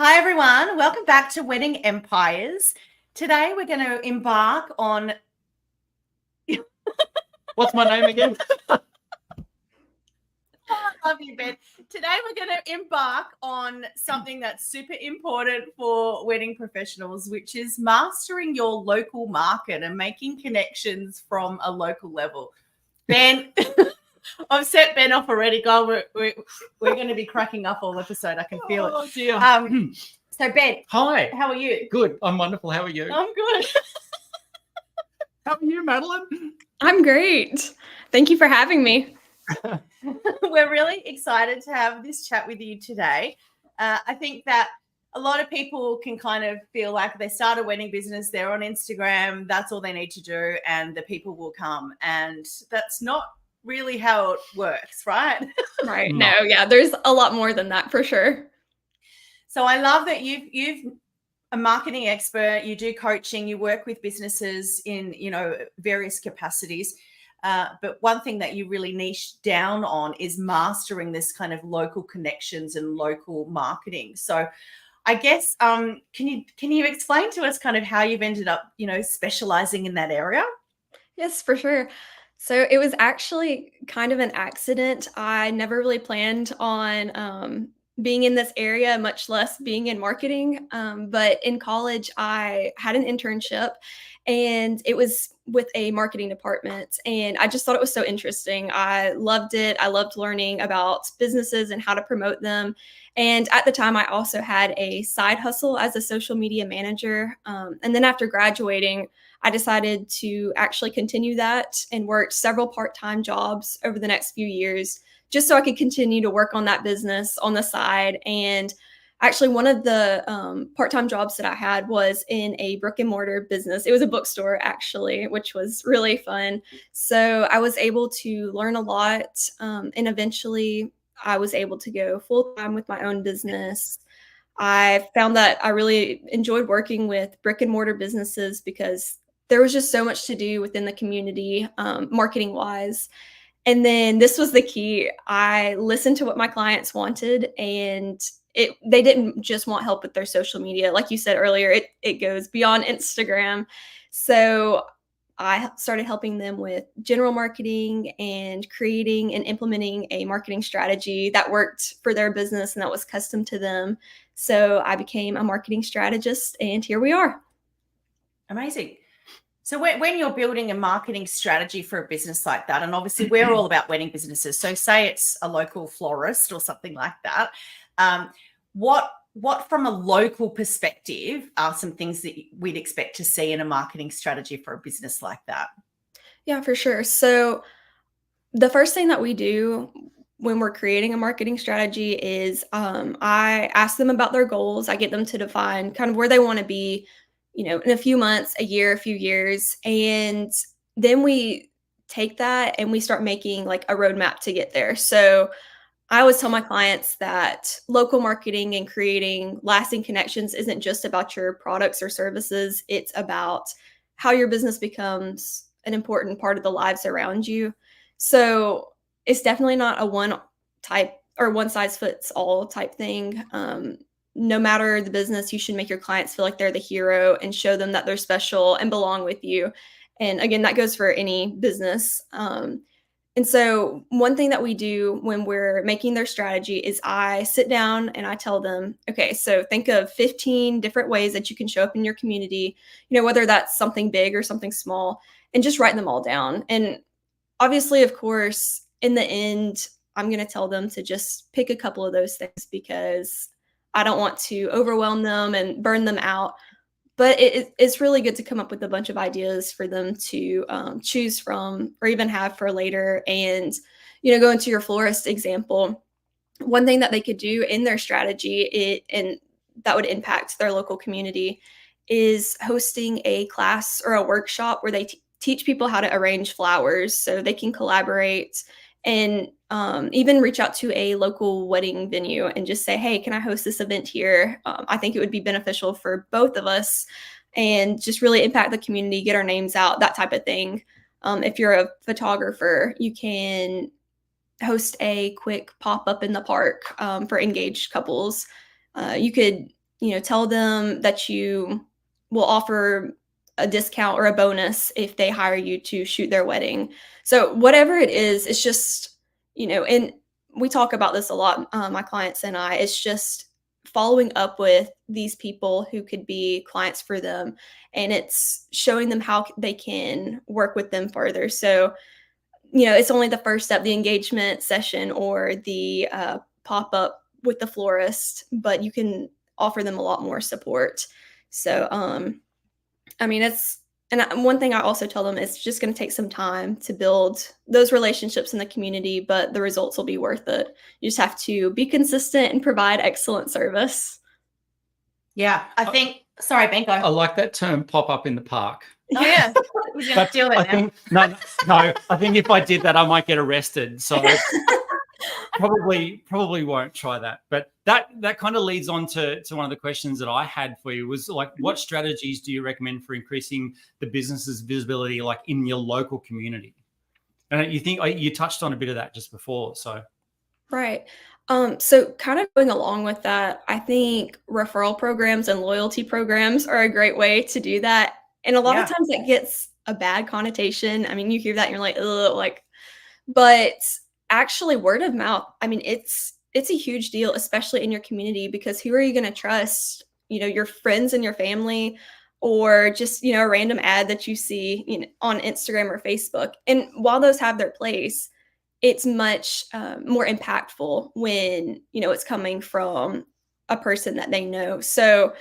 Hi, everyone. Welcome back to Wedding Empires. Today, we're going to embark on... What's my name again? I love you, Ben. Today, we're going to embark on something that's super important for wedding professionals, which is mastering your local market and making connections from a local level. Ben, I've set Ben off already. God, we're going to be cracking up all episode. I can feel it. Oh, dear. So, Ben. Hi. How are you? Good. I'm wonderful. How are you? I'm good. How are you, Madelyn? I'm great. Thank you for having me. We're really excited to have this chat with you today. I think that a lot of people can kind of feel like they start a wedding business, they're on Instagram, that's all they need to do, and the people will come. And that's not really how it works, right? Right. No, yeah, there's a lot more than that for sure. So I love that you've a marketing expert, you do coaching, you work with businesses in, various capacities. But one thing that you really niche down on is mastering this kind of local connections and local marketing. So I guess, can you explain to us kind of how you've ended up, specializing in that area? Yes, for sure. So it was actually kind of an accident. I never really planned on being in this area, much less being in marketing. But in college, I had an internship and it was with a marketing department. And I just thought it was so interesting. I loved it. I loved learning about businesses and how to promote them. And at the time, I also had a side hustle as a social media manager. And then after graduating, I decided to actually continue that and worked several part-time jobs over the next few years, just so I could continue to work on that business on the side. And actually, one of the part-time jobs that I had was in a brick and mortar business. It was a bookstore, actually, which was really fun. So I was able to learn a lot. And eventually, I was able to go full-time with my own business. I found that I really enjoyed working with brick and mortar businesses because there was just so much to do within the community, marketing wise. And then this was the key. I listened to what my clients wanted, and they didn't just want help with their social media. Like you said earlier, it goes beyond Instagram. So I started helping them with general marketing and creating and implementing a marketing strategy that worked for their business and that was custom to them. So I became a marketing strategist, and here we are. Amazing. So when you're building a marketing strategy for a business like that, and obviously we're all about wedding businesses, so say it's a local florist or something like that, what from a local perspective are some things that we'd expect to see in a marketing strategy for a business like that? Yeah, for sure. So the first thing that we do when we're creating a marketing strategy is I ask them about their goals. I get them to define kind of where they want to be, in a few months, a year, a few years. And then we take that and we start making like a roadmap to get there. So I always tell my clients that local marketing and creating lasting connections isn't just about your products or services. It's about how your business becomes an important part of the lives around you. So it's definitely not a one type or one size fits all type thing. No matter the business, you should make your clients feel like they're the hero and show them that they're special and belong with you. And again, that goes for any business. And so one thing that we do when we're making their strategy is I sit down and I tell them, okay, so think of 15 different ways that you can show up in your community, whether that's something big or something small, and just write them all down. And obviously, of course, in the end, I'm going to tell them to just pick a couple of those things because I don't want to overwhelm them and burn them out. But it's really good to come up with a bunch of ideas for them to choose from or even have for later. And, go into your florist example, one thing that they could do in their strategy and that would impact their local community is hosting a class or a workshop where they teach people how to arrange flowers so they can collaborate and even reach out to a local wedding venue and just say, hey, can I host this event here? I think it would be beneficial for both of us and just really impact the community, get our names out, that type of thing. If you're a photographer, you can host a quick pop-up in the park for engaged couples. You could tell them that you will offer a discount or a bonus if they hire you to shoot their wedding. So whatever it is, it's just, and we talk about this a lot, my clients and I, it's just following up with these people who could be clients for them, and it's showing them how they can work with them further. So, it's only the first step, the engagement session or the pop-up with the florist, but you can offer them a lot more support. So, and one thing I also tell them is just going to take some time to build those relationships in the community, but the results will be worth it. You just have to be consistent and provide excellent service. Yeah, I think, sorry, Ben, go. I like that term, pop up in the park. Oh, yeah. We're going to steal it now. I think if I did that, I might get arrested. So probably won't try that. But that kind of leads on to one of the questions that I had for you was like, what strategies do you recommend for increasing the business's visibility, like in your local community? And you touched on a bit of that just before. So right. So kind of going along with that, I think referral programs and loyalty programs are a great way to do that. And a lot of times it gets a bad connotation. I mean, you hear that and you're like, ugh, but actually word of mouth, I mean, it's a huge deal, especially in your community, because who are you going to trust? Your friends and your family, or just, a random ad that you see on Instagram or Facebook. And while those have their place, it's much more impactful when, it's coming from a person that they know. So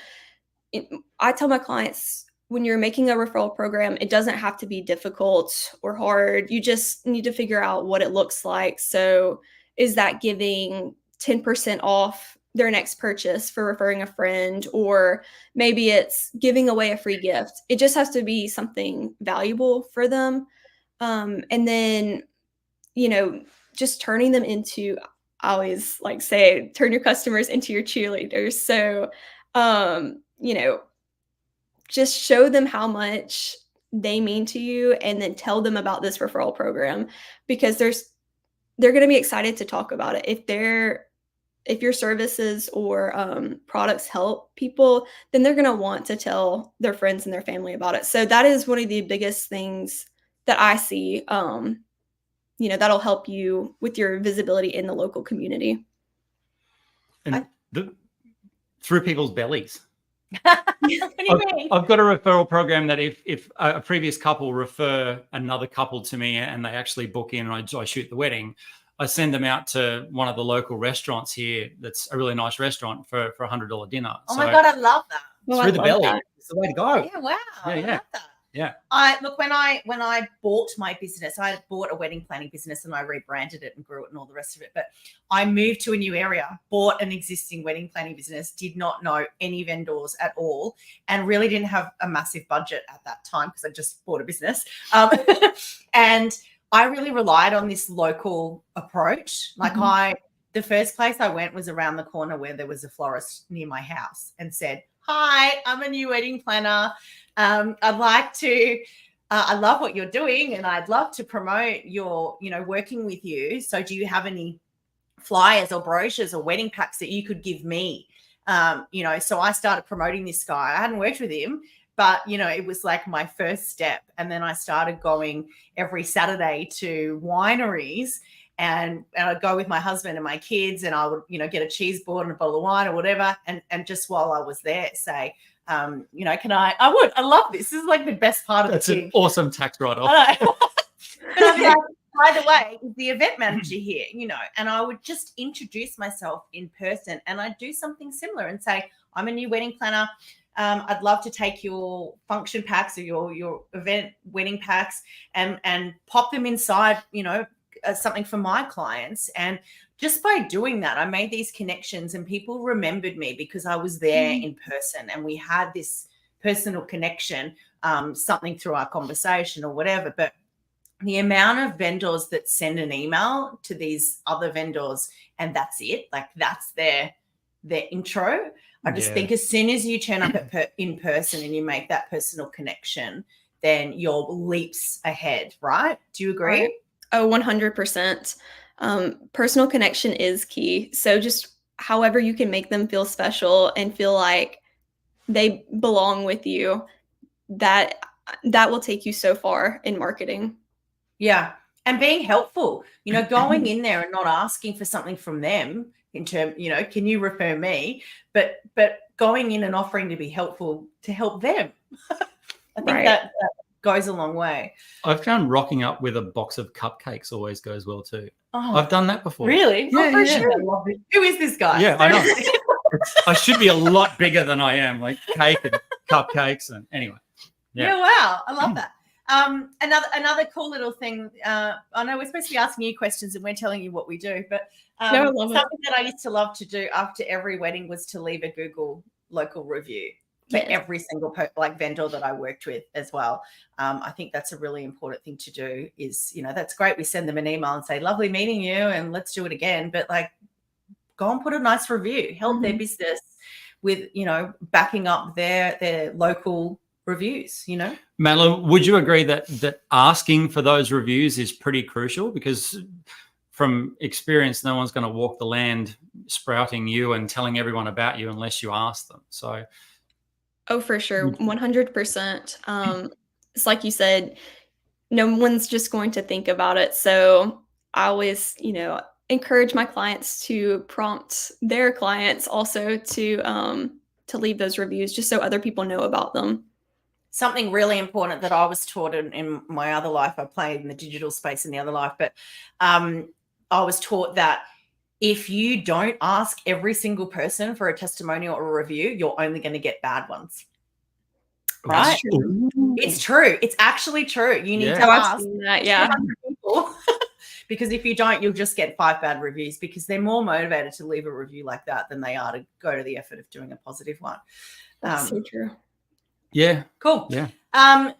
I tell my clients, when you're making a referral program, it doesn't have to be difficult or hard. You just need to figure out what it looks like. So is that giving 10% off their next purchase for referring a friend, or maybe it's giving away a free gift? It just has to be something valuable for them. And then, just turning them into, I always say, turn your customers into your cheerleaders. So, just show them how much they mean to you, and then tell them about this referral program, because they're going to be excited to talk about it. If your services or products help people, then they're going to want to tell their friends and their family about it. So that is one of the biggest things that I see, that'll help you with your visibility in the local community. And through people's bellies. What do you mean? I've got a referral program that if a previous couple refer another couple to me and they actually book in and I shoot the wedding, I send them out to one of the local restaurants here that's a really nice restaurant for $100 dinner. Oh my God, I love that. Through the belly. It's the way to go. Yeah, wow. Yeah. I love that. Yeah. When I bought my business, I had bought a wedding planning business and I rebranded it and grew it and all the rest of it. But I moved to a new area, bought an existing wedding planning business, did not know any vendors at all, and really didn't have a massive budget at that time because I just bought a business. And I really relied on this local approach. The first place I went was around the corner where there was a florist near my house, and said, "Hi, I'm a new wedding planner. I'd like to, I love what you're doing and I'd love to promote your, working with you. So do you have any flyers or brochures or wedding packs that you could give me?" So I started promoting this guy. I hadn't worked with him, but, it was like my first step. And then I started going every Saturday to wineries, and I'd go with my husband and my kids, and I would, get a cheese board and a bottle of wine or whatever. And just while I was there, say, I love this. This is like the best part of That's the gig. An awesome tax write-off. I know. But I'd be like, by the way, is the event manager here, and I would just introduce myself in person, and I'd do something similar and say, "I'm a new wedding planner. I'd love to take your function packs or your event wedding packs and pop them inside, something for my clients." And just by doing that, I made these connections, and people remembered me because I was there in person, and we had this personal connection, something through our conversation or whatever. But the amount of vendors that send an email to these other vendors and that's it, like that's their intro. I just think as soon as you turn up in person and you make that personal connection, then you're leaps ahead, right? Do you agree? Oh, 100%. Personal connection is key. So just however you can make them feel special and feel like they belong with you, that will take you so far in marketing. Yeah. And being helpful, going in there and not asking for something from them in terms, can you refer me? But going in and offering to be helpful to help them. I think that goes a long way. I've found rocking up with a box of cupcakes always goes well too. Oh, I've done that before. Really? Yeah, for sure. Who is this guy? Yeah, I know. I should be a lot bigger than I am, like cake and cupcakes, and anyway. Yeah, wow. I love that. Another cool little thing. I know we're supposed to be asking you questions and we're telling you what we do, but something that I used to love to do after every wedding was to leave a Google local review for every single vendor that I worked with as well. I think that's a really important thing to do. Is that's great. We send them an email and say, "Lovely meeting you, and let's do it again." But go and put a nice review. Help their business with backing up their local reviews. Madelyn, would you agree that asking for those reviews is pretty crucial? Because from experience, no one's going to walk the land sprouting you and telling everyone about you unless you ask them. So, oh, for sure, 100%. It's like you said, no one's just going to think about it. So I always, encourage my clients to prompt their clients also to leave those reviews, just so other people know about them. Something really important that I was taught in my other life, I played in the digital space in the other life, but I was taught that if you don't ask every single person for a testimonial or a review, you're only going to get bad ones. Right? It's true. It's actually true. You need to ask that, people. Because if you don't, you'll just get 5 bad reviews, because they're more motivated to leave a review like that than they are to go to the effort of doing a positive one. That's so true. Yeah. Cool. Yeah.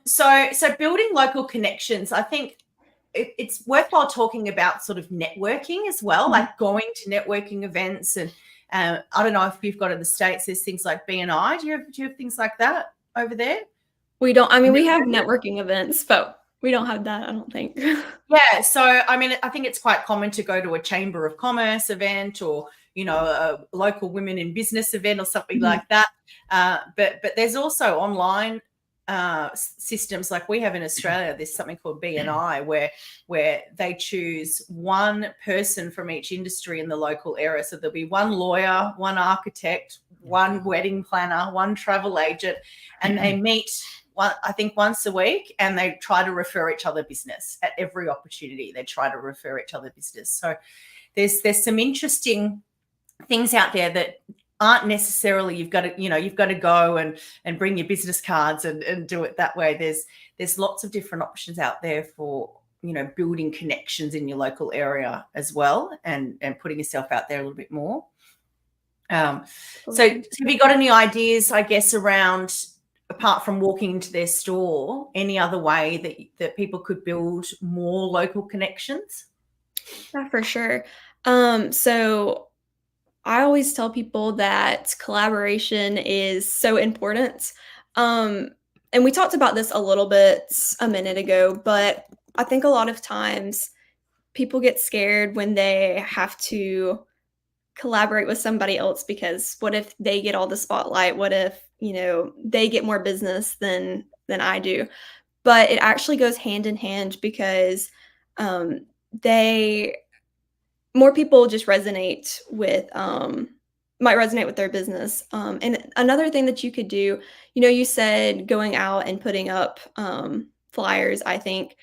So building local connections, I think it's worthwhile talking about sort of networking as well, like going to networking events. And I don't know if you've got in the States, there's things like BNI. Do you have things like that over there? We don't. I mean, we have networking events, but we don't have that, I don't think. Yeah. So, I mean, I think it's quite common to go to a Chamber of Commerce event or, a local women in business event or something like that. But there's also online systems like we have in Australia. There's something called BNI where they choose one person from each industry in the local area. So there'll be one lawyer, one architect, one wedding planner, one travel agent, and they meet I think once a week, and they try to refer each other business at every opportunity. They try to refer each other business. So there's some interesting things out there that aren't necessarily you've got to go and bring your business cards and do it that way. There's lots of different options out there for building connections in your local area as well, and putting yourself out there a little bit more. So have you got any ideas, I guess, around, apart from walking into their store, any other way that people could build more local connections? Yeah, for sure. So I always tell people that collaboration is so important. And we talked about this a little bit a minute ago, but I think a lot of times people get scared when they have to collaborate with somebody else, because what if they get all the spotlight? What if, they get more business than I do? But it actually goes hand in hand, because more people just might resonate with their business. And another thing that you could do, you said going out and putting up flyers. I think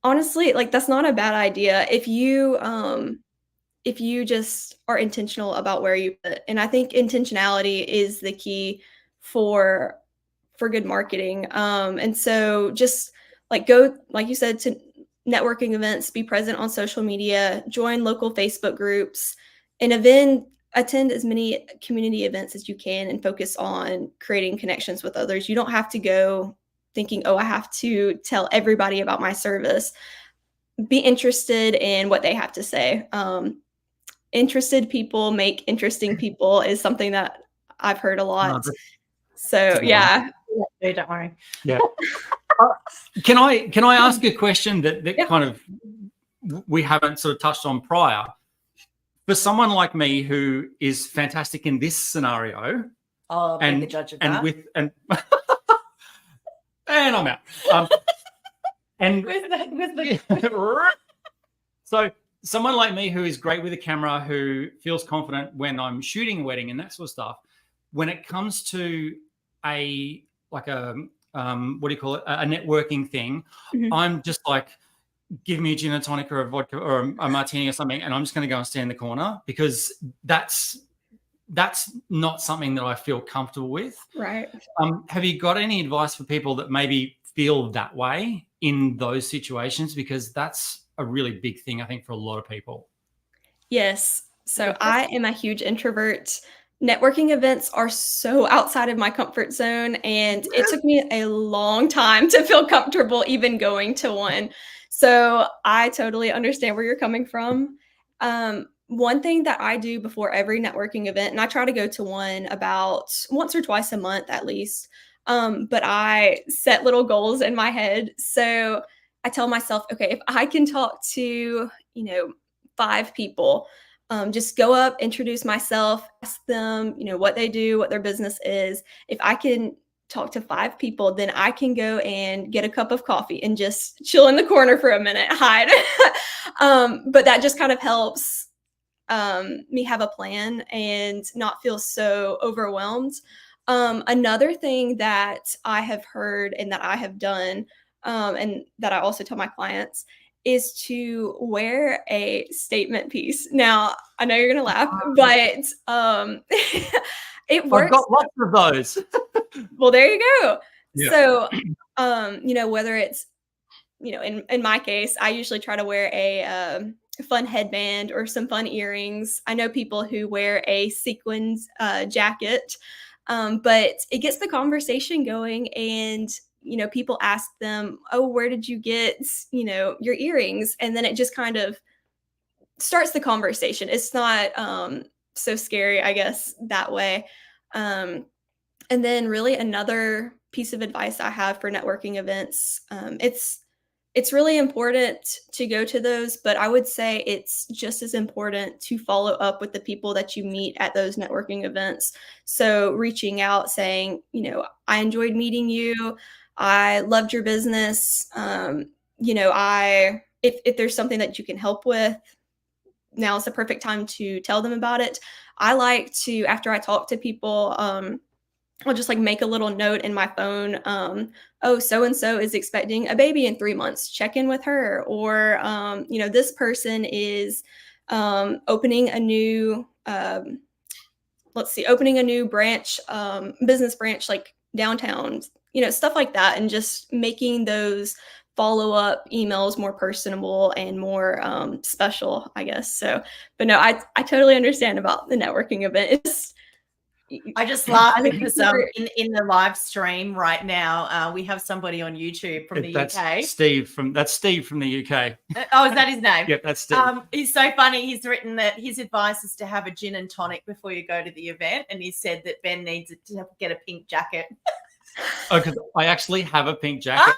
honestly, that's not a bad idea if you just are intentional about where you put. And I think intentionality is the key for good marketing. And so just go, like you said, to networking events, be present on social media, join local Facebook groups, and attend as many community events as you can, and focus on creating connections with others. You don't have to go thinking, I have to tell everybody about my service. Be interested in what they have to say. Interested people make interesting people is something that I've heard a lot. So yeah. Don't worry. Yeah. Can I ask a question that kind of we haven't sort of touched on prior? for someone like me who is fantastic in this scenario, I'll be the judge of that. and I'm out. And so someone like me who is great with a camera, who feels confident when I'm shooting a wedding and that sort of stuff, when it comes to a what do you call it, a networking thing, I'm just like, give me a gin and tonic or a vodka or a martini or something, and I'm just going to go and stand in the corner, because that's not something that I feel comfortable with. Right. Have you got any advice for people that maybe feel that way in those situations? Because that's a really big thing, I think, for a lot of people. Yes. So I am a huge introvert. Networking events are so outside of my comfort zone, and it took me a long time to feel comfortable even going to one. So I totally understand where you're coming from. One thing that I do before every networking event, and I try to go to one about once or twice a month at least, but I set little goals in my head. So I tell myself, okay, if I can talk to, 5 people, just go up, introduce myself, ask them, what they do, what their business is. If I can talk to 5 people, then I can go and get a cup of coffee and just chill in the corner for a minute, hide. But that just kind of helps me have a plan and not feel so overwhelmed. Another thing that I have heard and that I have done, and that I also tell my clients, is to wear a statement piece. Now, I know you're going to laugh, but it works. I've got lots of those. Well, there you go. Yeah. So, whether it's, in my case, I usually try to wear a fun headband or some fun earrings. I know people who wear a sequins jacket, but it gets the conversation going, and people ask them, oh, where did you get, your earrings? And then it just kind of starts the conversation. It's not so scary, I guess, that way. And then really another piece of advice I have for networking events, it's really important to go to those, but I would say it's just as important to follow up with the people that you meet at those networking events. So reaching out saying, I enjoyed meeting you. I loved your business. If there's something that you can help with, now is the perfect time to tell them about it. I like to, after I talk to people, I'll just like make a little note in my phone. Oh, so-and-so is expecting a baby in 3 months. Check in with her. Or, this person is opening a new, opening a new branch, business branch, like downtown, stuff like that. And just making those follow-up emails more personable and more special, I guess. So, but no, I totally understand about the networking event. I just laugh because in the live stream right now, we have somebody on YouTube from the UK. That's Steve from the UK. Oh, is that his name? Yep, that's Steve. He's so funny. He's written that his advice is to have a gin and tonic before you go to the event, and he said that Ben needs to get a pink jacket. Oh, because I actually have a pink jacket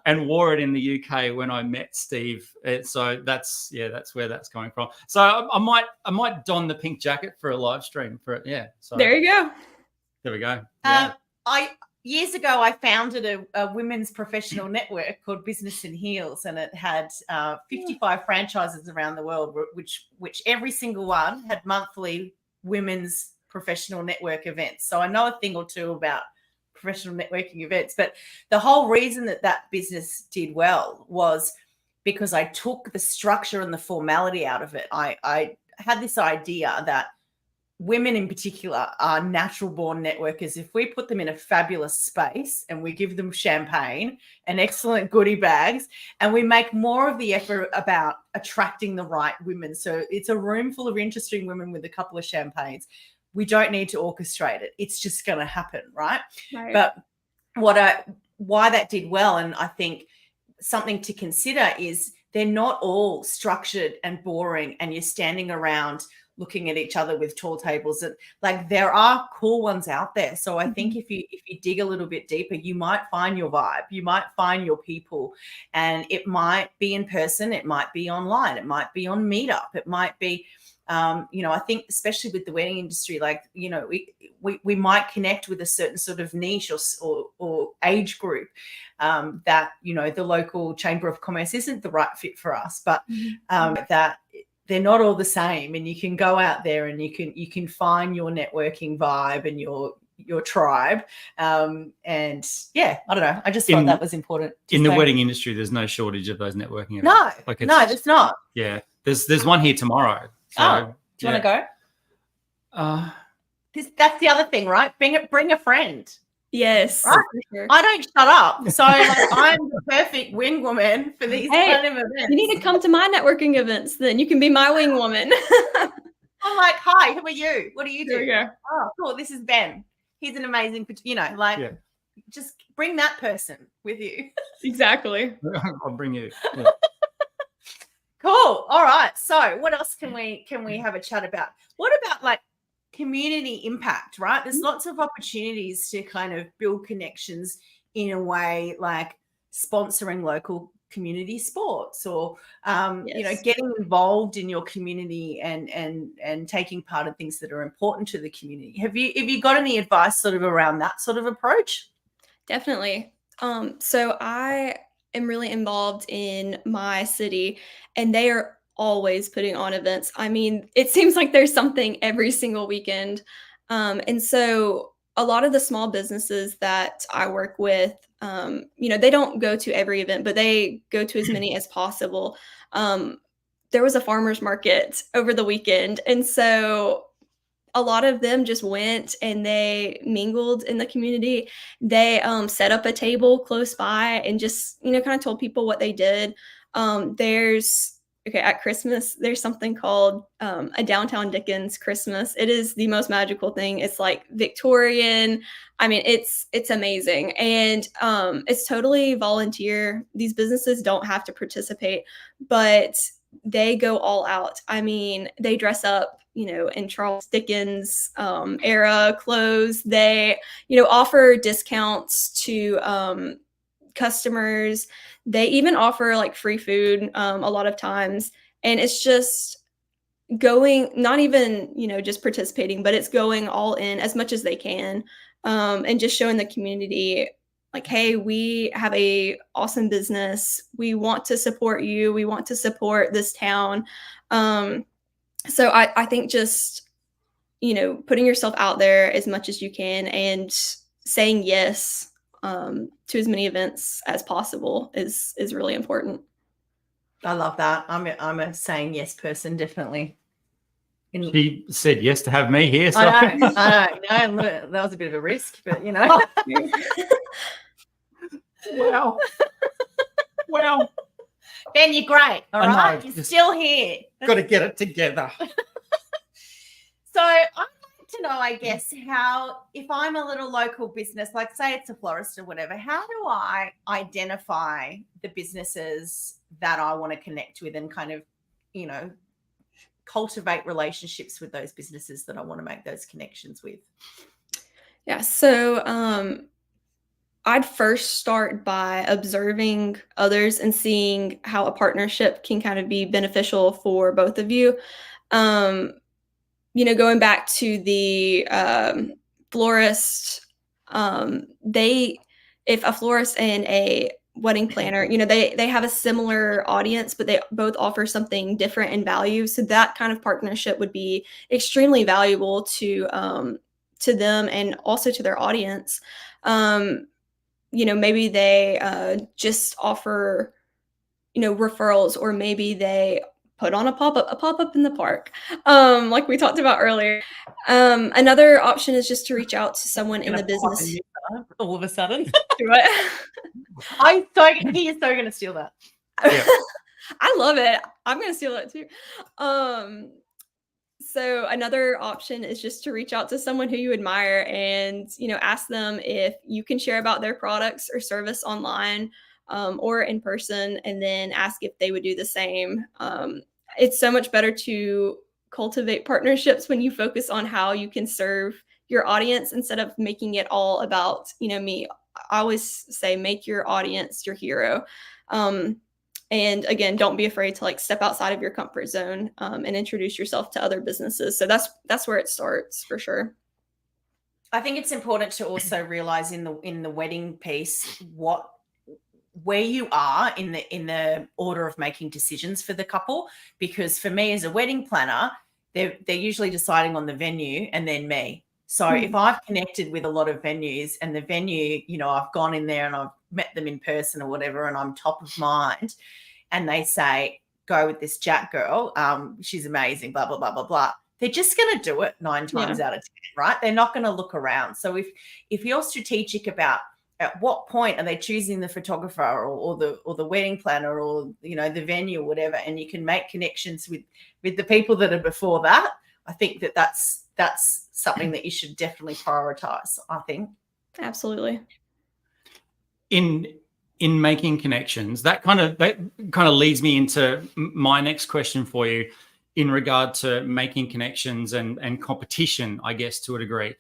and wore it in the UK when I met Steve. So that's where that's coming from. So I might don the pink jacket for a live stream for it. Yeah. So there you go. There we go. Yeah. Years ago, I founded a women's professional network called Business in Heels, and it had 55 franchises around the world, which every single one had monthly women's professional network events. So I know a thing or two about professional networking events, but the whole reason that business did well was because I took the structure and the formality out of it. I had this idea that women in particular are natural born networkers. If we put them in a fabulous space and we give them champagne and excellent goodie bags, and we make more of the effort about attracting the right women, so it's a room full of interesting women with a couple of champagnes, we don't need to orchestrate it. It's just going to happen, right? But why that did well, and I think something to consider, is they're not all structured and boring and you're standing around looking at each other with tall tables. And like, there are cool ones out there. So I think if you dig a little bit deeper, you might find your vibe, you might find your people, and it might be in person, it might be online, it might be on Meetup, it might be I think especially with the wedding industry, like, we might connect with a certain sort of niche or age group that, the local chamber of commerce isn't the right fit for us, but that they're not all the same, and you can go out there and you can find your networking vibe and your tribe. And yeah, I don't know. I just thought that was important. In the wedding industry, there's no shortage of those networking events. No, there's not. Yeah. There's one here tomorrow. So, do you want to go? That's the other thing, right? Bring a friend. Yes. Right? Sure. I don't shut up. So I'm the perfect wing woman for these kind of events. You need to come to my networking events then. You can be my wing woman. I'm like, hi, who are you? What do you do? There we go. Oh, cool. This is Ben. He's an amazing, just bring that person with you. Exactly. I'll bring you. Yeah. Cool. All right. So what else can we have a chat about? What about like community impact, right? There's lots of opportunities to kind of build connections in a way like sponsoring local community sports or, getting involved in your community and taking part in things that are important to the community. Have you got any advice sort of around that sort of approach? Definitely. So I am really involved in my city, and they are always putting on events. I mean, it seems like there's something every single weekend. And so a lot of the small businesses that I work with, they don't go to every event, but they go to as many as possible. There was a farmer's market over the weekend, and so a lot of them just went and they mingled in the community. They set up a table close by and just, kind of told people what they did. At Christmas, there's something called a downtown Dickens Christmas. It is the most magical thing. It's like Victorian. I mean, it's amazing. And it's totally volunteer. These businesses don't have to participate, but they go all out. I mean, they dress up, in Charles Dickens era clothes. They, offer discounts to customers. They even offer like free food a lot of times. And it's just going, not even, just participating, but it's going all in as much as they can, and just showing the community like, hey, we have a awesome business. We want to support you. We want to support this town. So I think just, putting yourself out there as much as you can and saying yes to as many events as possible is really important. I love that. I'm a saying yes person, definitely. She said yes to have me here. So. I know. No, that was a bit of a risk, but Wow. Ben, you're great. All right. You're still here. Got to get it together. So I'd like to know, I guess, how, if I'm a little local business, like say it's a florist or whatever, how do I identify the businesses that I want to connect with and kind of, cultivate relationships with those businesses that I want to make those connections with? Yeah. So, I'd first start by observing others and seeing how a partnership can kind of be beneficial for both of you. Going back to the florist, if a florist and a wedding planner, they have a similar audience, but they both offer something different in value. So that kind of partnership would be extremely valuable to them and also to their audience. Maybe they just offer, referrals, or maybe they put on a pop-up in the park, like we talked about earlier. Another option is just to reach out to someone in the business. All of a sudden. What? He is so going to steal that. Yeah. I love it. I'm going to steal it too. So another option is just to reach out to someone who you admire and, ask them if you can share about their products or service online, or in person, and then ask if they would do the same. It's so much better to cultivate partnerships when you focus on how you can serve your audience instead of making it all about, me. I always say, make your audience your hero. And again, don't be afraid to like step outside of your comfort zone and introduce yourself to other businesses. So that's where it starts for sure. I think it's important to also realize in the wedding piece where you are in the order of making decisions for the couple, because for me as a wedding planner, they're usually deciding on the venue and then me. So if I've connected with a lot of venues and the venue, you know, I've gone in there and I've met them in person or whatever, and I'm top of mind, and they say, go with this Jack girl, she's amazing, blah, blah, blah, blah, blah. They're just going to do it 9 times out of 10, right? They're not going to look around. So if you're strategic about at what point are they choosing the photographer or the wedding planner or, you know, the venue or whatever, and you can make connections with the people that are before that, I think that's something that you should definitely prioritize, I think. Absolutely. In making connections, that kind of leads me into my next question for you in regard to making connections and competition, I guess, to a degree.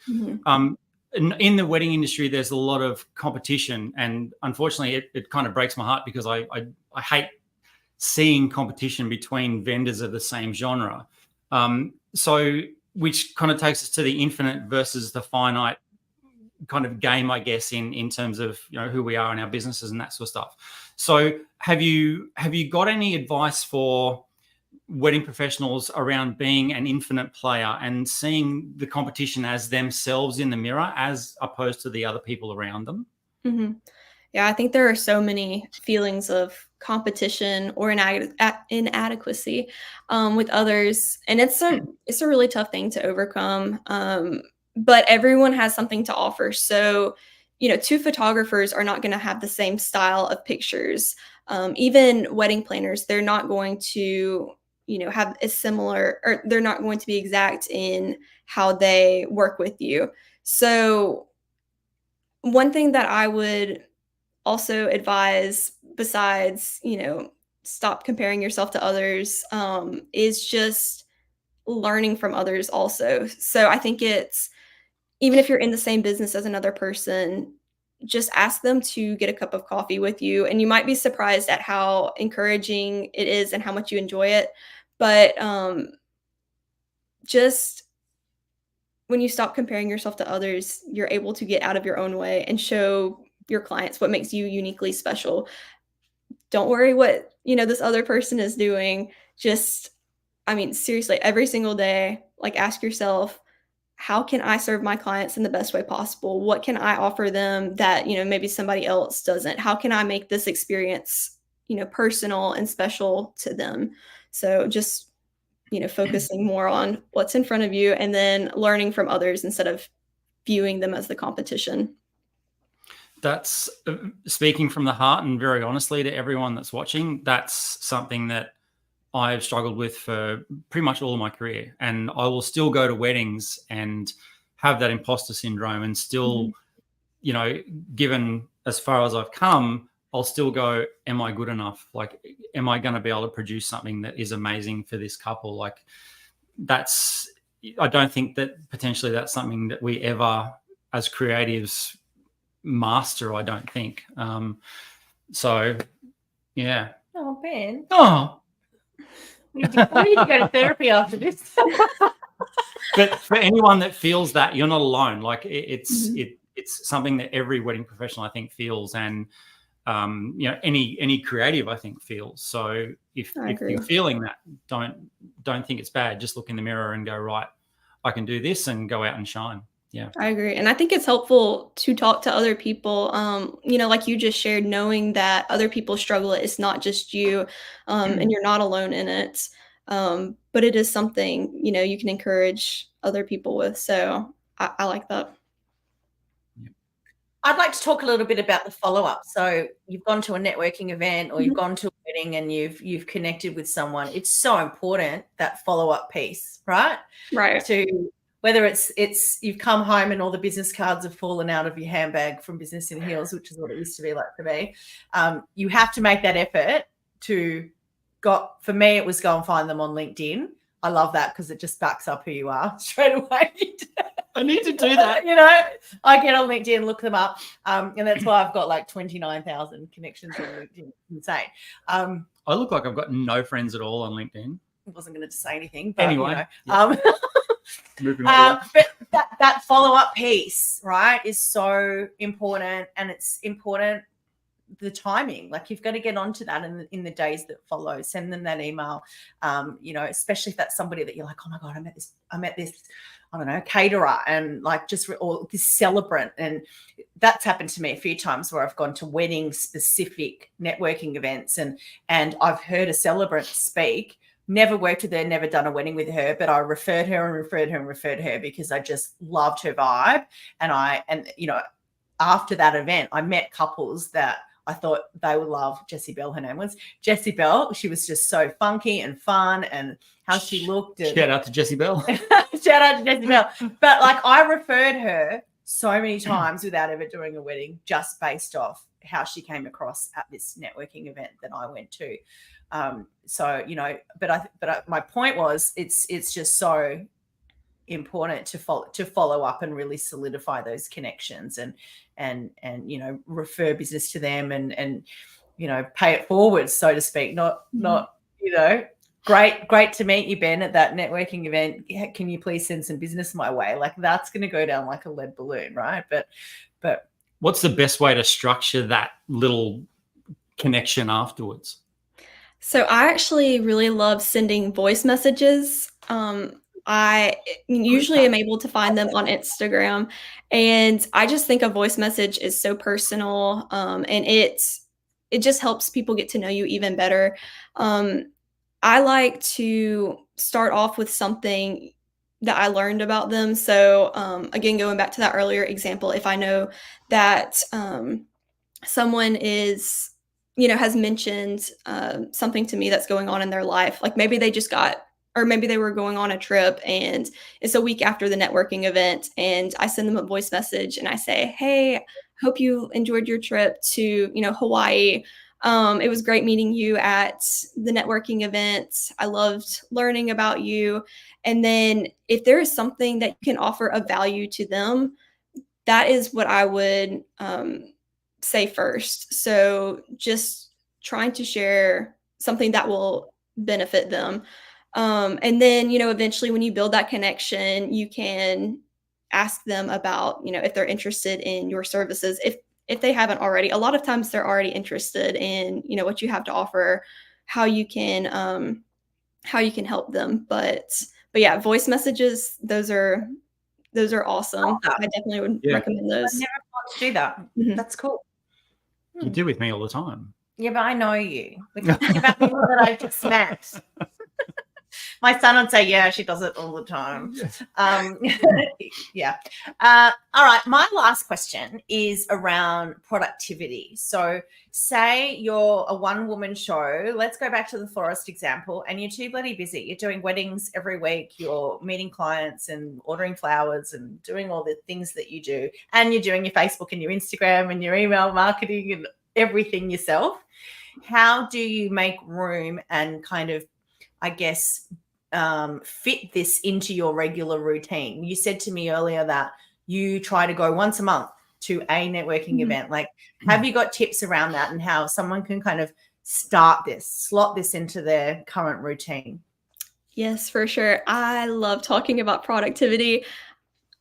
In the wedding industry, there's a lot of competition, and unfortunately it kind of breaks my heart because I hate seeing competition between vendors of the same genre. So which kind of takes us to the infinite versus the finite kind of game, I guess, in terms of, you know, who we are in our businesses and that sort of stuff. So have you got any advice for wedding professionals around being an infinite player and seeing the competition as themselves in the mirror as opposed to the other people around them? Yeah, I think there are so many feelings of competition or inadequacy with others, and it's a really tough thing to overcome. But everyone has something to offer. So, you know, 2 photographers are not going to have the same style of pictures. Even wedding planners, they're not going to, you know, have a similar, or they're not going to be exact in how they work with you. So one thing that I would also advise, besides, you know, stop comparing yourself to others, is just learning from others also. So I think it's, even if you're in the same business as another person, just ask them to get a cup of coffee with you. And you might be surprised at how encouraging it is and how much you enjoy it. But just when you stop comparing yourself to others, you're able to get out of your own way and show your clients what makes you uniquely special. Don't worry what, you know, this other person is doing. Just, I mean, seriously, every single day, like, ask yourself, how can I serve my clients in the best way possible? What can I offer them that, you know, maybe somebody else doesn't? How can I make this experience, you know, personal and special to them? So just, you know, focusing more on what's in front of you and then learning from others instead of viewing them as the competition. That's speaking from the heart and very honestly to everyone that's watching. That's something that I've struggled with for pretty much all of my career, and I will still go to weddings and have that imposter syndrome, and still, you know, given as far as I've come, I'll still go, am I good enough? Like, am I going to be able to produce something that is amazing for this couple? Like, I don't think that potentially that's something that we ever as creatives master, I don't think. So yeah. Oh, Ben. Oh, we need to go to therapy after this. But for anyone that feels that, you're not alone. Like, it's something that every wedding professional, I think, feels, and you know, any creative, I think, feels. So if you're feeling that, don't think it's bad. Just look in the mirror and go, right, I can do this, and go out and shine. Yeah, I agree. And I think it's helpful to talk to other people, you know, like you just shared, knowing that other people struggle. It's not just you, and you're not alone in it. But it is something, you know, you can encourage other people with. So I like that. I'd like to talk a little bit about the follow-up. So you've gone to a networking event, or you've gone to a wedding and you've connected with someone. It's so important, that follow-up piece, right? Right. To whether it's you've come home and all the business cards have fallen out of your handbag from Business in Heels, which is what it used to be like for me. You have to make that effort to for me, it was go and find them on LinkedIn. I love that because it just backs up who you are straight away. I need to do that. You know, I get on LinkedIn, look them up, and that's why I've got like 29,000 connections on LinkedIn. It's insane. I look like I've got no friends at all on LinkedIn. I wasn't going to say anything, but Anyway, you know, moving on. but that follow-up piece, right, is so important, and it's important. The timing, like you've got to get onto that in the days that follow. Send them that email, you know, especially if that's somebody that you're like, oh my god, I met this, I don't know, caterer, and like just or this celebrant, and that's happened to me a few times where I've gone to wedding specific networking events, and I've heard a celebrant speak. Never worked with her, never done a wedding with her, but I referred her because I just loved her vibe, and you know, after that event, I met couples that I thought they would love. Jessie Bell, her name was Jessie Bell. She was just so funky and fun, and how she looked. And shout out to Jessie Bell. Shout out to Jessie Bell. But like I referred her so many times without ever doing a wedding, just based off how she came across at this networking event that I went to. So you know, but my point was, it's just so important to follow up and really solidify those connections, and you know, refer business to them, and you know, pay it forward, so to speak. Not you know, great to meet you, Ben, at that networking event. Can you please send some business my way? Like that's going to go down like a lead balloon, right? But what's the best way to structure that little connection afterwards? So I actually really love sending voice messages. I usually am able to find them on Instagram, and I just think a voice message is so personal, and it just helps people get to know you even better. I like to start off with something that I learned about them. So again, going back to that earlier example, if I know that someone is, you know, has mentioned something to me that's going on in their life, like maybe they just got, or maybe they were going on a trip and it's a week after the networking event, and I send them a voice message and I say, hey, hope you enjoyed your trip to, you know, Hawaii. It was great meeting you at the networking event. I loved learning about you. And then if there is something that you can offer of value to them, that is what I would say first. So just trying to share something that will benefit them. And then, you know, eventually when you build that connection, you can ask them about, you know, if they're interested in your services. If they haven't already, a lot of times they're already interested in, you know, what you have to offer, how you can help them. But yeah, voice messages, those are awesome. I definitely would recommend those. I never thought to do that. Mm-hmm. That's cool. You do with me all the time. Yeah, but I know you. We're talking about people that I just met. My son would say, yeah, she does it all the time. Yeah. All right. My last question is around productivity. So say you're a one-woman show. Let's go back to the florist example, and you're too bloody busy. You're doing weddings every week. You're meeting clients and ordering flowers and doing all the things that you do. And you're doing your Facebook and your Instagram and your email marketing and everything yourself. How do you make room and kind of, I guess, fit this into your regular routine? You said to me earlier that you try to go once a month to a networking event. Like, have you got tips around that and how someone can kind of slot this into their current routine? Yes, for sure. I love talking about productivity.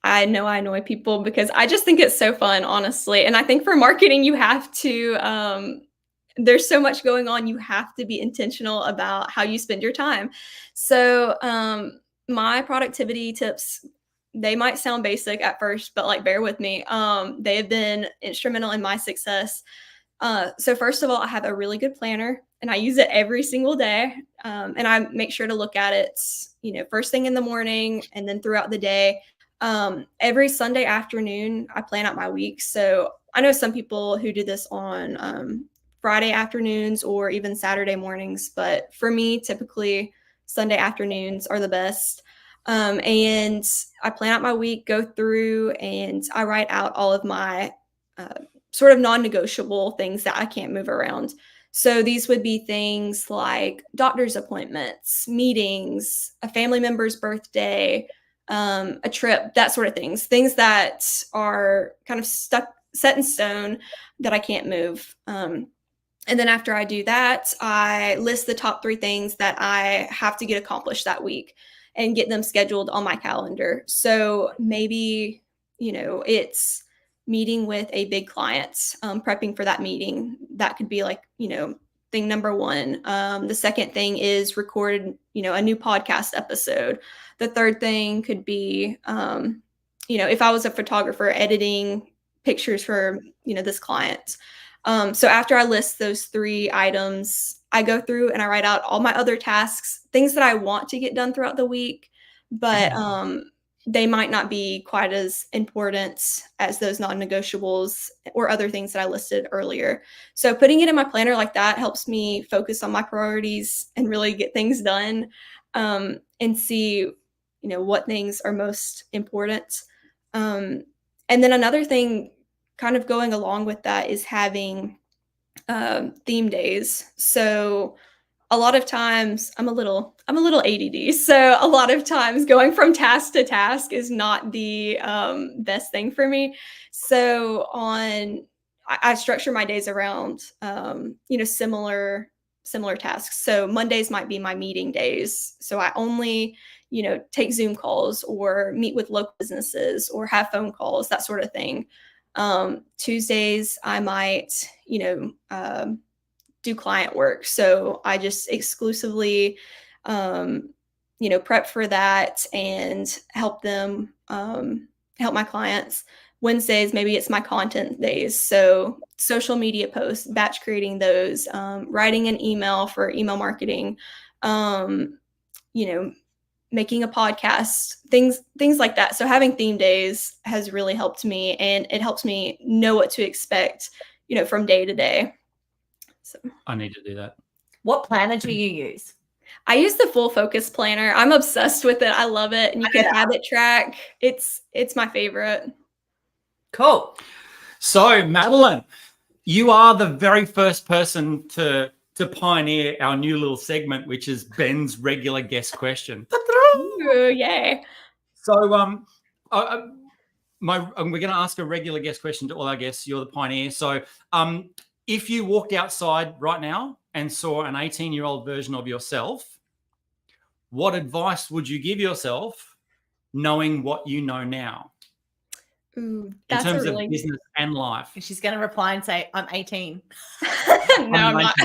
I know I annoy people because I just think it's so fun, honestly. And I think for marketing, you have to, there's so much going on. You have to be intentional about how you spend your time. So my productivity tips, they might sound basic at first, but like, bear with me. They have been instrumental in my success. So first of all, I have a really good planner and I use it every single day. And I make sure to look at it, you know, first thing in the morning and then throughout the day. Every Sunday afternoon, I plan out my week. So I know some people who do this on Friday afternoons or even Saturday mornings, but for me, typically Sunday afternoons are the best. And I plan out my week, go through, and I write out all of my sort of non-negotiable things that I can't move around. So these would be things like doctor's appointments, meetings, a family member's birthday, a trip, that sort of things that are kind of set in stone that I can't move. And then after I do that, I list the top 3 things that I have to get accomplished that week and get them scheduled on my calendar. So maybe, it's meeting with a big client, prepping for that meeting. That could be like, thing number 1. The second thing is record, a new podcast episode. The third thing could be, if I was a photographer, editing pictures for, this client. So after I list those 3 items, I go through and I write out all my other tasks, things that I want to get done throughout the week, but they might not be quite as important as those non-negotiables or other things that I listed earlier. So putting it in my planner like that helps me focus on my priorities and really get things done, and see, what things are most important. And then another thing kind of going along with that is having theme days. So a lot of times I'm a little ADD. So a lot of times going from task to task is not the best thing for me. So I structure my days around, similar tasks. So Mondays might be my meeting days. So I only, take Zoom calls or meet with local businesses or have phone calls, that sort of thing. Tuesdays, I might, do client work. So I just exclusively, prep for that and help them, help my clients. Wednesdays, maybe it's my content days. So social media posts, batch creating those, writing an email for email marketing, making a podcast, things like that. So having theme days has really helped me, and it helps me know what to expect, from day to day. So I need to do that. What planner do you use? I use the Full Focus planner. I'm obsessed with it. I love it. And you can habit track. It's my favorite. Cool. So Madelyn, you are the very first person to pioneer our new little segment, which is Ben's regular guest question. Ooh, yay. So we're going to ask a regular guest question to all our guests. You're the pioneer. So if you walked outside right now and saw an 18-year-old version of yourself, what advice would you give yourself knowing what you know now? Ooh, in terms of business and life? She's going to reply and say, I'm 18. No, I'm not.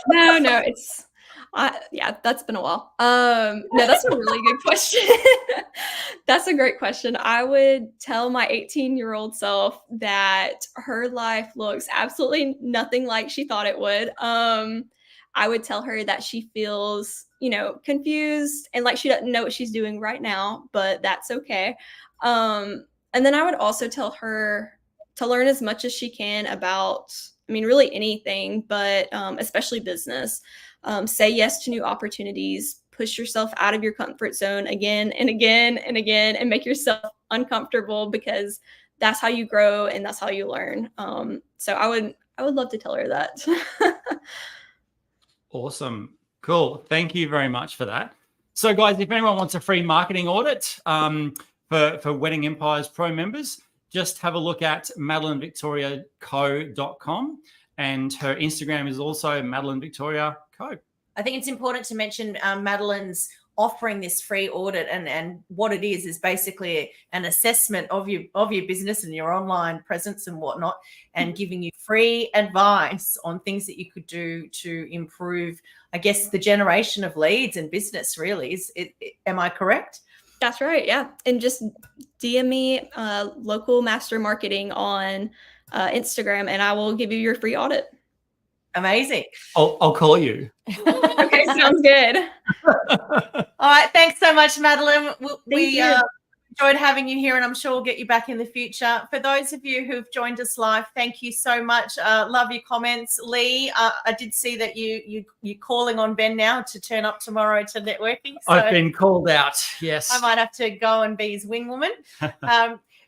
No, it's that's been a while. No, that's a really good question. That's a great question. I would tell my 18-year-old self that her life looks absolutely nothing like she thought it would. I would tell her that she feels, confused and like she doesn't know what she's doing right now, but that's okay. And then I would also tell her to learn as much as she can about, really anything, but especially business. Say yes to new opportunities, push yourself out of your comfort zone again and again and again, and make yourself uncomfortable, because that's how you grow and that's how you learn. So I would love to tell her that. Awesome. Cool. Thank you very much for that. So guys, if anyone wants a free marketing audit for Wedding Empires Pro members, just have a look at madelynvictoriaco.com, and her Instagram is also madelynvictoriaco. I think it's important to mention Madelyn's offering this free audit, and what it is basically an assessment of your business and your online presence and whatnot, and giving you free advice on things that you could do to improve, I guess, the generation of leads and business. Really, am I correct? That's right. Yeah. And just DM me local master marketing on Instagram, and I will give you your free audit. Amazing. I'll call you. Okay, sounds good. All right. Thanks so much, Madelyn. We enjoyed having you here, and I'm sure we'll get you back in the future. For those of you who've joined us live, thank you so much. Love your comments. Lee, I did see that you're calling on Ben now to turn up tomorrow to networking. So I've been called out, yes. I might have to go and be his wing woman.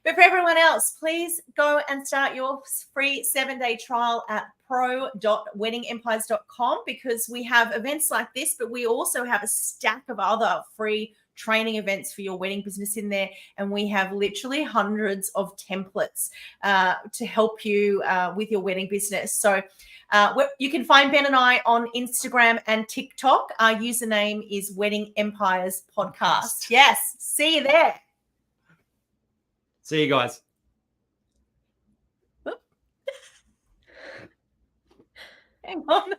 But for everyone else, please go and start your free 7-day trial at pro.weddingempires.com, because we have events like this, but we also have a stack of other free training events for your wedding business in there. And we have literally hundreds of templates to help you with your wedding business. So you can find Ben and I on Instagram and TikTok. Our username is Wedding Empires Podcast. Yes, see you there. See you guys. Hang on.